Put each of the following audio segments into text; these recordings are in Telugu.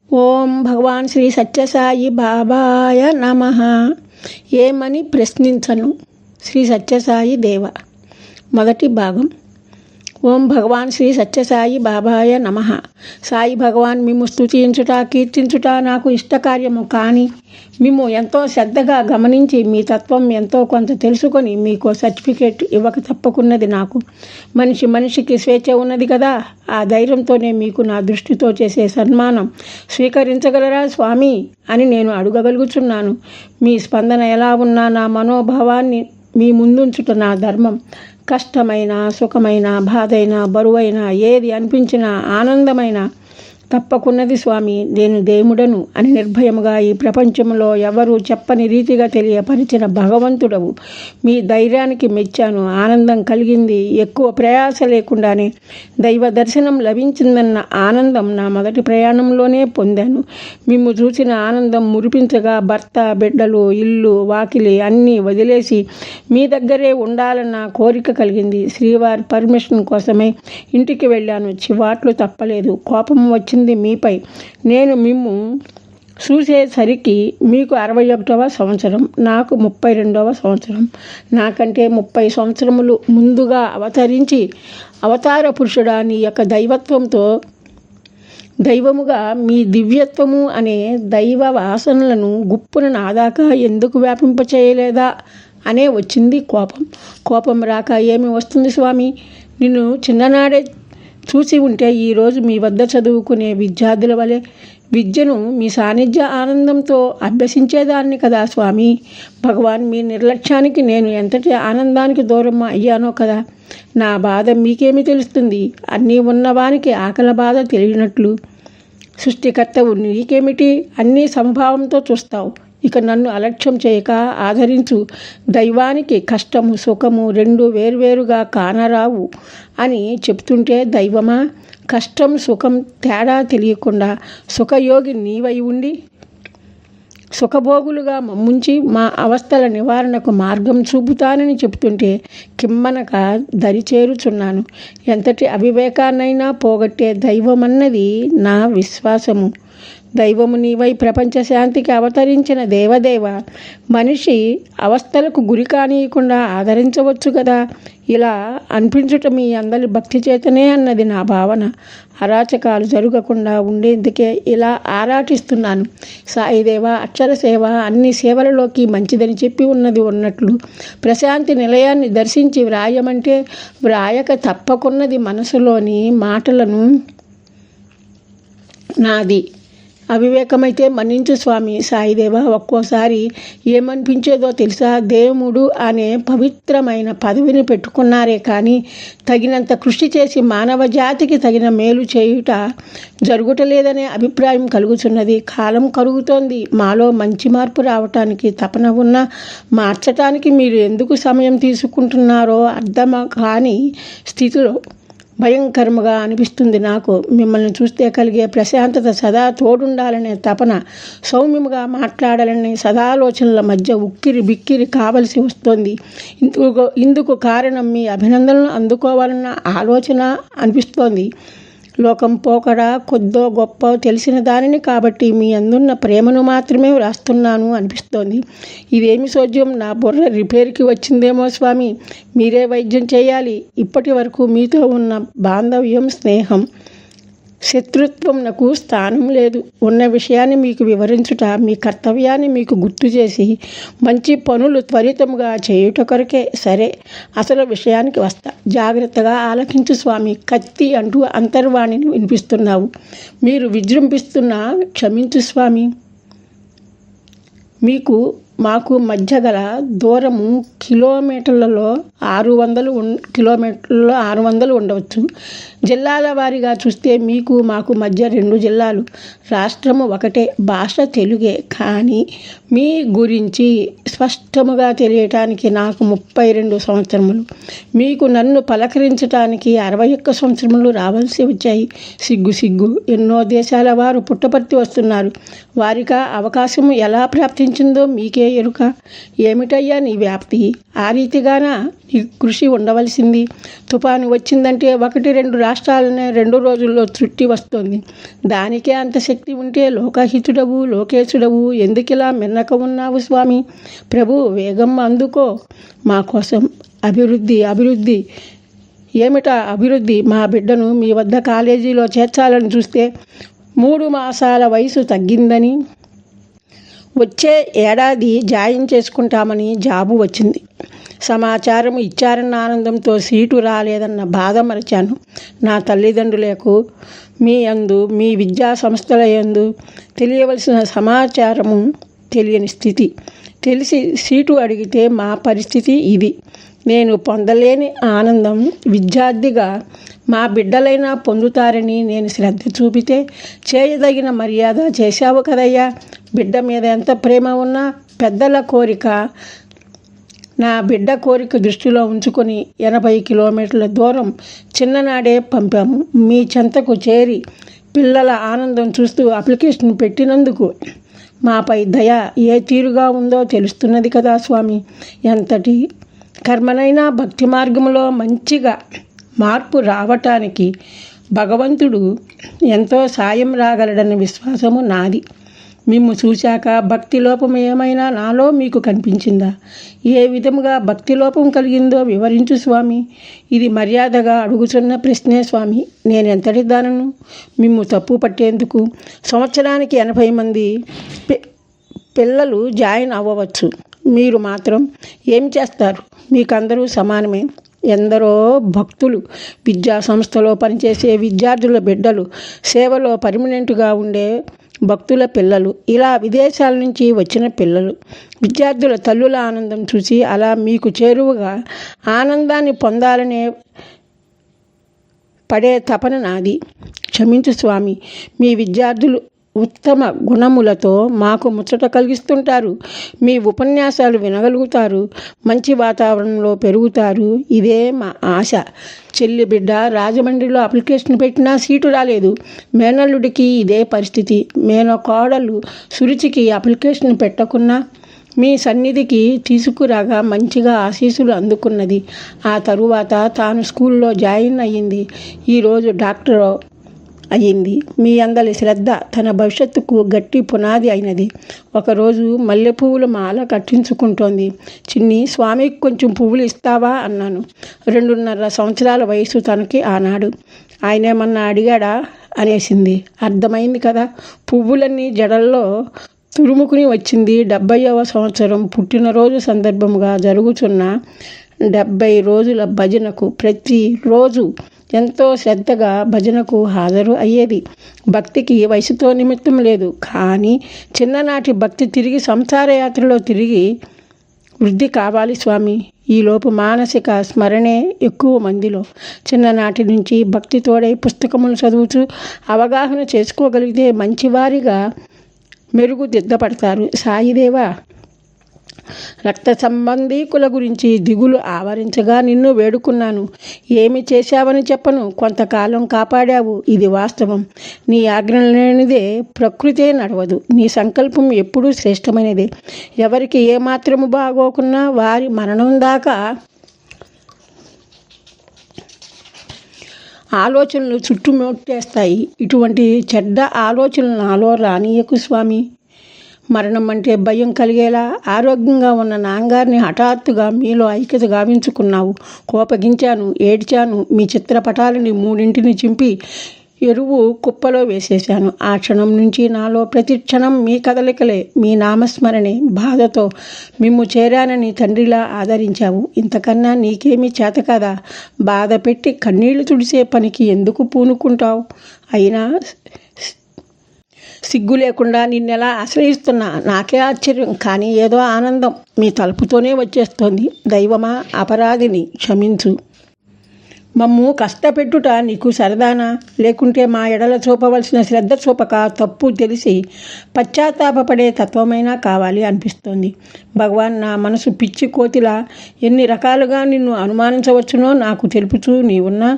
ఓం భగవాన్ శ్రీ సత్యసాయి బాబాయ నమః. ఏమని ప్రశ్నించను. శ్రీ సత్యసాయి దేవ. మొదటి భాగం. ఓం భగవాన్ శ్రీ సత్యసాయి బాబాయ నమః. సాయి భగవాన్ మిమ్ము స్తుతించుట కీర్తించుట నాకు ఇష్టకార్యము, కానీ మేము ఎంతో శ్రద్ధగా గమనించి మీ తత్వం ఎంతో కొంత తెలుసుకొని మీకు సర్టిఫికేట్ ఇవ్వక తప్పకున్నది. నాకు మనిషికి స్వేచ్ఛ ఉన్నది కదా, ఆ ధైర్యంతోనే మీకు నా దృష్టితో చేసే సన్మానం స్వీకరించగలరా స్వామి అని నేను అడగగలుగుతున్నాను. మీ స్పందన ఎలా ఉన్నా నా మనోభావాన్ని మీ ముందుంచుట నా ధర్మం. కష్టమైన, సుఖమైన, బాధైన, బరువైన, ఏది అనిపించినా ఆనందమైన తప్పకున్నది స్వామి, నేను దేవుడను అని నిర్భయముగా ఈ ప్రపంచంలో ఎవరూ చెప్పని రీతిగా తెలియపరిచిన భగవంతుడవు. మీ ధైర్యానికి మెచ్చాను, ఆనందం కలిగింది. ఎక్కువ ప్రయాస లేకుండానే దైవ దర్శనం లభించిందన్న ఆనందం నా మొదటి ప్రయాణంలోనే పొందాను. మిమ్ము చూసిన ఆనందం మురిపించగా భర్త, బిడ్డలు, ఇల్లు, వాకిలి అన్నీ వదిలేసి మీ దగ్గరే ఉండాలన్న కోరిక కలిగింది. శ్రీవారి పర్మిషన్ కోసమే ఇంటికి వెళ్ళాను. చివాట్లు తప్పలేదు. కోపం వచ్చింది మీపై. నేను మిమ్ము చూసేసరికి మీకు 61వ సంవత్సరం, నాకు 32వ సంవత్సరం. నాకంటే 30 సంవత్సరములు ముందుగా అవతరించి అవతార పురుషుడా నీ యొక్క దైవత్వంతో దైవముగా మీ దివ్యత్వము అనే దైవ వాసనలను గుప్పున నాదాకా ఎందుకు వ్యాపింపచేయలేదా అనే వచ్చింది కోపం. కోపం రాక ఏమి వస్తుంది స్వామి? నిన్ను చిన్ననాడే చూసి ఉంటే ఈరోజు మీ వద్ద చదువుకునే విద్యార్థుల వలె విద్యను మీ సాన్నిధ్య ఆనందంతో అభ్యసించేదాన్ని కదా స్వామి. భగవాన్ మీ నిర్లక్ష్యానికి నేను ఎంతటి ఆనందానికి దూరం అయ్యానో కదా. నా బాధ మీకేమి తెలుస్తుంది? అన్నీ ఉన్నవానికి ఆకలి బాధ తెలియనట్లు సృష్టికర్తవు నీకేమిటి? అన్నీ సమభావంతో చూస్తావు. ఇక నన్ను అలక్ష్యం చేయక ఆదరించు. దైవానికి కష్టము, సుఖము రెండు వేర్వేరుగా కానరావు అని చెప్తుంటే దైవమా? కష్టం, సుఖం తేడా తెలియకుండా సుఖయోగి నీవై ఉండి సుఖభోగులుగా మమ్ముంచి మా అవస్థల నివారణకు మార్గం చూపుతానని చెప్తుంటే కిమ్మనక దరిచేరుచున్నాను. ఎంతటి అవివేకాన్నైనా పోగొట్టే దైవమన్నది నా విశ్వాసము. దైవము నీవై ప్రపంచ శాంతికి అవతరించిన దేవదేవ, మనిషి అవస్థలకు గురి కానీయకుండా ఆదరించవచ్చు కదా. ఇలా అనిపించుట మీ అందరి భక్తి చేతనే అన్నది నా భావన. అరాచకాలు జరగకుండా ఉండేందుకే ఇలా ఆరాటిస్తున్నాను. సాయిదేవ, అక్షర సేవ అన్ని సేవలలోకి మంచిదని చెప్పి ఉన్నది ఉన్నట్లు ప్రశాంతి నిలయాన్ని దర్శించి వ్రాయమంటే వ్రాయక తప్పకున్నది మనసులోని మాటలను. నాది అవివేకమైతే మన్నించు స్వామి. సాయిదేవ, ఒక్కోసారి ఏమనిపించేదో తెలుసా? దేవుడు అనే పవిత్రమైన పదవిని పెట్టుకున్నారే కానీ తగినంత కృషి చేసి మానవ జాతికి తగిన మేలు చేయుట జరుగుటలేదనే అభిప్రాయం కలుగుతున్నది. కాలం కరుగుతోంది. మాలో మంచి మార్పు రావటానికి తపన ఉన్నా మార్చటానికి మీరు ఎందుకు సమయం తీసుకుంటున్నారో అర్థం కాని స్థితిలో భయంకరముగా అనిపిస్తుంది నాకు. మిమ్మల్ని చూస్తే కలిగే ప్రశాంతత సదా తోడుండాలనే తపన, సౌమ్యముగా మాట్లాడాలనే సదాలోచనల మధ్య ఉక్కిరి బిక్కిరి కావలసి వస్తోంది. ఇందుకు కారణం మీ అభినందనలు అందుకోవాలన్న ఆలోచన అనిపిస్తోంది. లోకం పోకడ కొద్దో గొప్ప తెలిసిన దానిని కాబట్టి మీ అందున్న ప్రేమను మాత్రమే వ్రాస్తున్నాను అనిపిస్తోంది. ఇదేమి సోద్యం? నా బుర్ర రిపేర్కి వచ్చిందేమో స్వామి. మీరే వైద్యం చేయాలి. ఇప్పటి వరకు మీతో ఉన్న బాంధవ్యం, స్నేహం, శత్రుత్వం నాకు స్థానం లేదు. ఉన్న విషయాన్ని మీకు వివరించుట మీ కర్తవ్యాన్ని మీకు గుర్తు చేసి మంచి పనులు త్వరితముగా చేయుట కొరకే. సరే, అసలు విషయానికి వస్తా. జాగ్రత్తగా ఆలకించు స్వామి. కత్తి అంటూ అంతర్వాణిని వినిపిస్తున్నావు. మీరు విజృంభిస్తున్నా క్షమించు స్వామి. మాకు మధ్య గల దూరము కిలోమీటర్లలో 600 ఉండవచ్చు. జిల్లాల వారీగా చూస్తే మీకు మాకు మధ్య 2 జిల్లాలు. రాష్ట్రము ఒకటే, భాష తెలుగే. కానీ మీ గురించి స్పష్టముగా తెలియటానికి నాకు 32 సంవత్సరములు, మీకు నన్ను పలకరించటానికి 61 సంవత్సరములు రావాల్సి వచ్చాయి. సిగ్గు. ఎన్నో దేశాల వారు పుట్టపర్తి వస్తున్నారు. వారికి అవకాశం ఎలా ప్రాప్తించిందో మీకే ఎరుక? ఏమిటయ్యా నీ వ్యాప్తి? ఆ రీతిగానా నీ కృషి ఉండవలసింది? తుఫాను వచ్చిందంటే 1-2 రాష్ట్రాలనే 2 రోజుల్లో చుట్టి వస్తుంది. దానికే అంత శక్తి ఉంటే లోకహితుడవు, లోకేశుడవు ఎందుకిలా మిన్నక ఉన్నావు స్వామి? ప్రభు వేగం అందుకో. మా కోసం అభివృద్ధి ఏమిటా అభివృద్ధి? మా బిడ్డను మీ వద్ద కాలేజీలో చేర్చాలని చూస్తే 3 మాసాల వయసు తగ్గిందని, వచ్చే ఏడాది జాయిన్ చేసుకుంటామని జాబు వచ్చింది. సమాచారం ఇచ్చారన్న ఆనందంతో సీటు రాలేదన్న బాధ మరచాను. నా తల్లిదండ్రులకు మీ యందు, మీ విద్యా సంస్థల యందు తెలియవలసిన సమాచారము తెలియని స్థితి. తెలిసి సీటు అడిగితే మా పరిస్థితి ఇది. నేను పొందలేని ఆనందం విద్యార్థిగా మా బిడ్డలైనా పొందుతారని నేను శ్రద్ధ చూపితే చేయదగిన మర్యాద చేశావు కదయ్యా. బిడ్డ మీద ఎంత ప్రేమ ఉన్నా పెద్దల కోరిక, నా బిడ్డ కోరిక దృష్టిలో ఉంచుకొని 80 కిలోమీటర్ల దూరం చిన్ననాడే పంపాము. మీ చెంతకు చేరి పిల్లల ఆనందం చూస్తూ అప్లికేషన్ పెట్టినందుకు మాపై దయ ఏ తీరుగా ఉందో తెలుస్తున్నది కదా స్వామి. ఎంతటి కర్మనైనా భక్తి మార్గంలో మంచిగా మార్పు రావటానికి భగవంతుడు ఎంతో సాయం రాగలడన్న విశ్వాసము నాది. మిమ్ము చూశాక భక్తి లోపం ఏమైనా నాలో మీకు కనిపించిందా? ఏ విధముగా భక్తి లోపం కలిగిందో వివరించు స్వామి. ఇది మర్యాదగా అడుగుతున్న ప్రశ్నే స్వామి. నేనెంతటి దానను మిమ్ము తప్పు పట్టేందుకు? సంవత్సరానికి 80 మంది పిల్లలు జాయిన్ అవ్వవచ్చు. మీరు మాత్రం ఏం చేస్తారు? మీకందరూ సమానమే. ఎందరో భక్తులు, విద్యా సంస్థలో పనిచేసే విద్యార్థుల బిడ్డలు, సేవలో పర్మనెంట్గా ఉండే భక్తుల పిల్లలు, ఇలా విదేశాల నుంచి వచ్చిన పిల్లలు, విద్యార్థుల తల్లుల ఆనందం చూసి అలా మీకు చేరువగా ఆనందాన్ని పొందాలనే పడే తపన నాది. క్షమించు స్వామి. మీ విద్యార్థులు ఉత్తమ గుణములతో మాకు ముచ్చట కలిగిస్తుంటారు. మీ ఉపన్యాసాలు వినగలుగుతారు. మంచి వాతావరణంలో పెరుగుతారు. ఇదే మా ఆశ. చెల్లి బిడ్డ రాజమండ్రిలో అప్లికేషన్ పెట్టినా సీటు రాలేదు. మేనల్లుడికి ఇదే పరిస్థితి. మేనకోడలు సురుచికి అప్లికేషన్ పెట్టకున్నా మీ సన్నిధికి తీసుకురాగా మంచిగా ఆశీస్సులు అందుకున్నది. ఆ తరువాత తాను స్కూల్లో జాయిన్ అయ్యింది. ఈరోజు డాక్టర్ అయ్యింది. మీ అందరి శ్రద్ధ తన భవిష్యత్తుకు గట్టి పునాది అయినది. ఒకరోజు మల్లె పువ్వుల మాల కట్టించుకుంటోంది. చిన్ని, స్వామికి కొంచెం పువ్వులు ఇస్తావా అన్నాను. 2.5 సంవత్సరాల వయసు తనకి ఆనాడు. ఆయనేమన్నా అడిగాడా అనేసింది. అర్థమైంది కదా. పువ్వులన్నీ జడల్లో తురుముకుని వచ్చింది. 70వ సంవత్సరం పుట్టినరోజు సందర్భముగా జరుగుతున్న 70 రోజుల భజనకు ప్రతిరోజు ఎంతో శ్రద్ధగా భజనకు హాజరు అయ్యేది. భక్తికి వయసుతో నిమిత్తం లేదు. కానీ చిన్ననాటి భక్తి తిరిగి సంసార యాత్రలో తిరిగి వృద్ధి కావాలి స్వామి. ఈలోపు మానసిక స్మరణే ఎక్కువ మందిలో. చిన్ననాటి నుంచి భక్తి తోడై పుస్తకములు చదువుతూ అవగాహన చేసుకోగలిగితే మంచివారిగా మెరుగుదిద్దపడతారు. సాయిదేవా, రక్త సంబంధీకుల గురించి దిగులు ఆవరించగా నిన్ను వేడుకున్నాను. ఏమి చేశావని చెప్పను. కొంతకాలం కాపాడావు, ఇది వాస్తవం. నీ ఆజ్ఞ లేనిదే ప్రకృతే నడవదు. నీ సంకల్పం ఎప్పుడూ శ్రేష్టమైనదే. ఎవరికి ఏమాత్రము బాగోకున్నా వారి మరణం దాకా ఆలోచనలు చుట్టుముట్టేస్తాయి. ఇటువంటి చెడ్డ ఆలోచనలు నాలో రానీయకు స్వామి. మరణం అంటే భయం కలిగేలా ఆరోగ్యంగా ఉన్న నాన్నగారిని హఠాత్తుగా మీలో ఐక్యత గావించుకున్నావు. కోపగించాను, ఏడ్చాను. మీ చిత్రపటాలని 3 చింపి ఎరువు కుప్పలో వేసేశాను. ఆ క్షణం నుంచి నాలో ప్రతి క్షణం మీ కదలికలే, మీ నామస్మరణే. బాధతో మిమ్ము చేరానని తండ్రిలా ఆదరించావు. ఇంతకన్నా నీకేమీ చేత కదా. బాధ పెట్టి కన్నీళ్లు తుడిసే పనికి ఎందుకు పూనుకుంటావు? అయినా సిగ్గు లేకుండా నిన్నెలా ఆశ్రయిస్తున్నా నాకే ఆశ్చర్యం. కానీ ఏదో ఆనందం మీ తలుపుతోనే వచ్చేస్తోంది. దైవమా, అపరాధిని క్షమించు. మమ్ము కష్టపెట్టుట నీకు సరదానా? లేకుంటే మా ఎడల చూపవలసిన శ్రద్ధ చూపక తప్పు తెలిసి పశ్చాత్తాపపడే తత్వమైనా కావాలి అనిపిస్తోంది. భగవాన్, నా మనసు పిచ్చి కోతిలా ఎన్ని రకాలుగా నిన్ను అనుమానించవచ్చునో నాకు తెలుపుచూ నీవున్నా.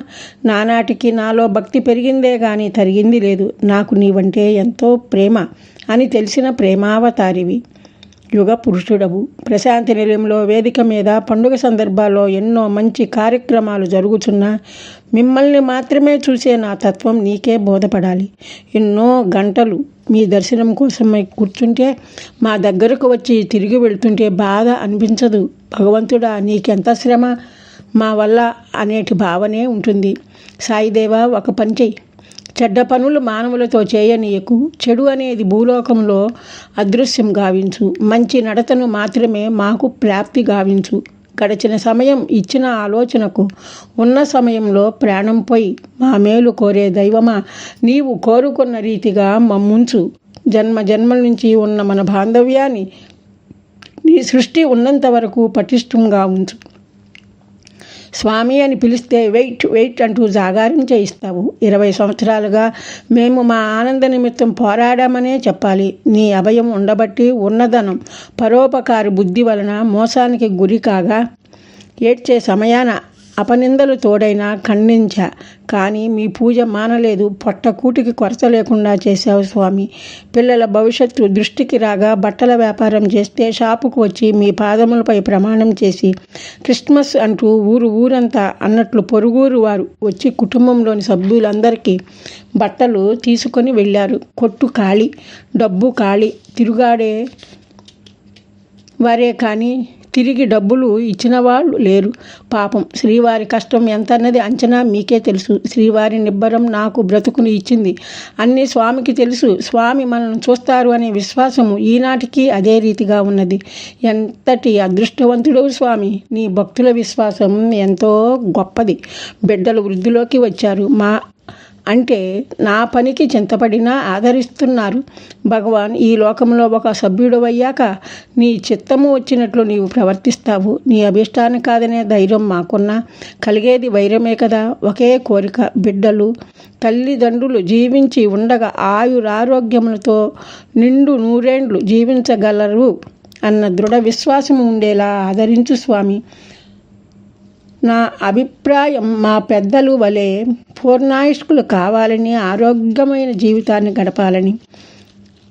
నానాటికి నాలో భక్తి పెరిగిందే కానీ తరిగింది లేదు. నాకు నీవంటే ఎంతో ప్రేమ అని తెలిసిన ప్రేమావతారివి. యుగ పురుషుడవు. ప్రశాంతి నిలయంలో వేదిక మీద పండుగ సందర్భాల్లో ఎన్నో మంచి కార్యక్రమాలు జరుగుతున్నా మిమ్మల్ని మాత్రమే చూసే నా తత్వం నీకే బోధపడాలి. ఎన్నో గంటలు మీ దర్శనం కోసమై కూర్చుంటే మా దగ్గరకు వచ్చి తిరిగి వెళ్తుంటే బాధ అనిపించదు. భగవంతుడా, నీకెంత శ్రమ మా వల్ల అనేటి భావనే ఉంటుంది. సాయిదేవా, ఒక పని చెయ్యి. చెడ్డ పనులు మానవులతో చేయనీయకు. చెడు అనేది భూలోకంలో అదృశ్యం గావించు. మంచి నడతను మాత్రమే మాకు ప్రాప్తి గావించు. గడిచిన సమయం ఇచ్చిన ఆలోచనకు ఉన్న సమయంలో ప్రాణం పోయి మా మేలు కోరే దైవమా, నీవు కోరుకున్న రీతిగా మమ్ముంచు. జన్మ జన్మల నుంచి ఉన్న మన బాంధవ్యాన్ని నీ సృష్టి ఉన్నంత వరకు పటిష్టంగా ఉంచు. స్వామి అని పిలిస్తే వెయిట్ వెయిట్ అంటూ జాగారం చేయిస్తావు. 20 సంవత్సరాలుగా మేము మా ఆనంద నిమిత్తం పోరాడామనే చెప్పాలి. నీ అభయం ఉండబట్టి ఉన్నదనం పరోపకారి బుద్ధి వలన మోసానికి గురి కాగా ఏడ్చే సమయాన అపనిందలు తోడైనా ఖండించా. కానీ మీ పూజ మానలేదు. పొట్టకూటికి కొరత లేకుండా చేశావు స్వామి. పిల్లల భవిష్యత్తు దృష్టికి రాగా బట్టల వ్యాపారం చేస్తే షాపుకు వచ్చి మీ పాదములపై ప్రమాణం చేసి క్రిస్మస్ అంటూ ఊరంతా అన్నట్లు పొరుగురు వారు వచ్చి కుటుంబంలోని సభ్యులందరికీ బట్టలు తీసుకొని వెళ్ళారు. కొట్టు ఖాళీ, డబ్బు ఖాళీ. తిరుగాడే వారే కానీ తిరిగి డబ్బులు ఇచ్చిన వాళ్ళు లేరు. పాపం శ్రీవారి కష్టం ఎంత అన్నది అంచనా మీకే తెలుసు. శ్రీవారి నిబ్బరం నాకు బ్రతుకుని ఇచ్చింది అన్నీ స్వామికి తెలుసు. స్వామి మనల్ని చూస్తారు అనే విశ్వాసము ఈనాటికి అదే రీతిగా ఉన్నది. ఎంతటి అదృష్టవంతుడు స్వామి. నీ భక్తుల విశ్వాసం ఎంతో గొప్పది. బిడ్డలు వృద్ధిలోకి వచ్చారు. అంటే నా పనికి చింతపడినా ఆదరిస్తున్నారు. భగవాన్, ఈ లోకంలో ఒక సభ్యుడు అయ్యాక నీ చిత్తము వచ్చినట్లు నీవు ప్రవర్తిస్తావు. నీ అభిష్టాన్ని కాదనే ధైర్యం మాకున్నా కలిగేది వైరమే కదా. ఒకే కోరిక, బిడ్డలు తల్లిదండ్రులు జీవించి ఉండగా ఆయురారోగ్యములతో నిండు 100 ఏళ్ళు జీవించగలరు అన్న దృఢ విశ్వాసం ఉండేలా ఆదరించు స్వామి. నా అభిప్రాయం మా పెద్దలు వలె పూర్ణాయుష్కులు కావాలని, ఆరోగ్యమైన జీవితాన్ని గడపాలని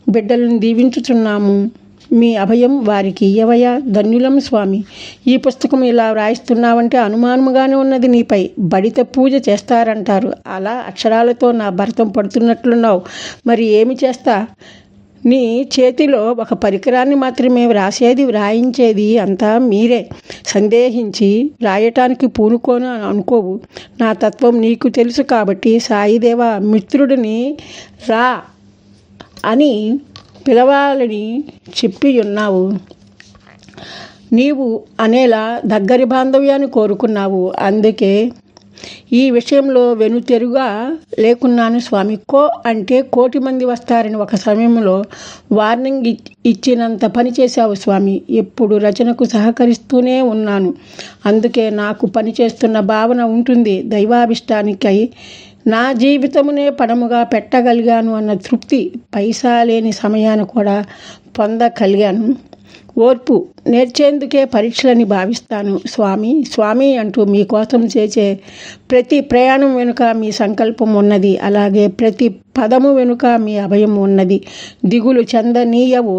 బిడ్డలను దీవించుచున్నాము. మీ అభయం వారికి ఇయ్యవయ్యా. ధన్యులం స్వామి. ఈ పుస్తకం ఇలా వ్రాయిస్తున్నావంటే అనుమానముగానే ఉన్నది నీపై. బడిత పూజ చేస్తారంటారు. అలా అక్షరాలతో నా భరతం పడుతున్నట్లున్నావు. మరి ఏమి చేస్తా? నీ చేతిలో ఒక పరికరాన్ని మాత్రమే వ్రాసేది, వ్రాయించేది అంతా మీరే. సందేహించి వ్రాయటానికి పూనుకోను అనుకోవు. నా తత్వం నీకు తెలుసు కాబట్టి సాయిదేవా, మిత్రుడిని రా అని పిలవాలని చెప్పి ఉన్నావు. నీవు అనేలా దగ్గరి బాంధవ్యాన్ని కోరుకున్నావు. అందుకే ఈ విషయంలో వెనుతెరుగా లేకున్నాను స్వామి. అంటే 1,000,000 మంది వస్తారని ఒక సమయంలో వార్నింగ్ ఇచ్చినంత పని చేశావు స్వామి. ఎప్పుడు రచనకు సహకరిస్తూనే ఉన్నాను. అందుకే నాకు పని చేస్తున్న భావన ఉంటుంది. దైవాభిష్టానికై నా జీవితమునే పణముగా పెట్టగలిగాను అన్న తృప్తి పైసా లేని సమయాన్ని కూడా పొందగలిగాను. ఓర్పు నేర్చేందుకే పరీక్షలని భావిస్తాను స్వామి. స్వామి అంటూ మీకోసం చేసే ప్రతి ప్రయాణం వెనుక మీ సంకల్పం ఉన్నది. అలాగే ప్రతి పదము వెనుక మీ అభయం ఉన్నది. దిగులు చెందనీయవు,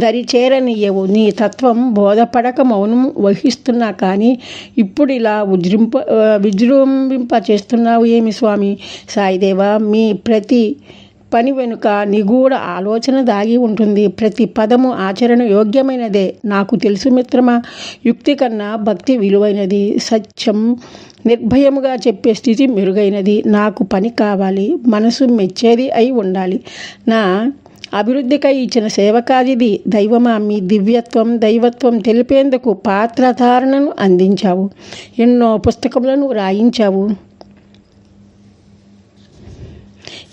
దరి చేరనీయవు. నీ తత్వం బోధపడక మౌనం వహిస్తున్నా కానీ ఇప్పుడు ఇలా విజృంభింప చేస్తున్నావు ఏమి స్వామి? సాయిదేవా, మీ ప్రతి పని వెనుక నిగూఢ ఆలోచన దాగి ఉంటుంది. ప్రతి పదము ఆచరణ యోగ్యమైనదే. నాకు తెలుసు మిత్రమా, యుక్తి కన్నా భక్తి విలువైనది. సత్యం నిర్భయముగా చెప్పే స్థితి మెరుగైనది. నాకు పని కావాలి, మనసు మెచ్చేది అయి ఉండాలి. నా అభివృద్ధికై ఇచ్చిన సేవకాదిది. దైవమా, మీ దివ్యత్వం దైవత్వం తెలిపేందుకు పాత్రధారణను అందించావు. ఎన్నో పుస్తకములను రాయించావు.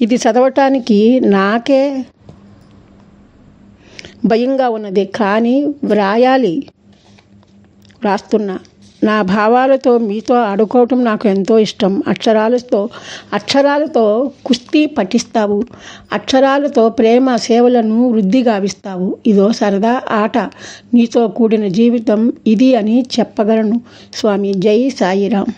ఇది చదవటానికి నాకే భయంగా ఉన్నది. కానీ వ్రాస్తున్నా. నా భావాలతో మీతో ఆడుకోవటం నాకు ఎంతో ఇష్టం. అక్షరాలతో కుస్తీ పఠిస్తావు. అక్షరాలతో ప్రేమ సేవలను వృద్ధి గావిస్తావు. ఇదో సరదా ఆట. నీతో కూడిన జీవితం ఇది అని చెప్పగలను స్వామి. జై సాయిరాం.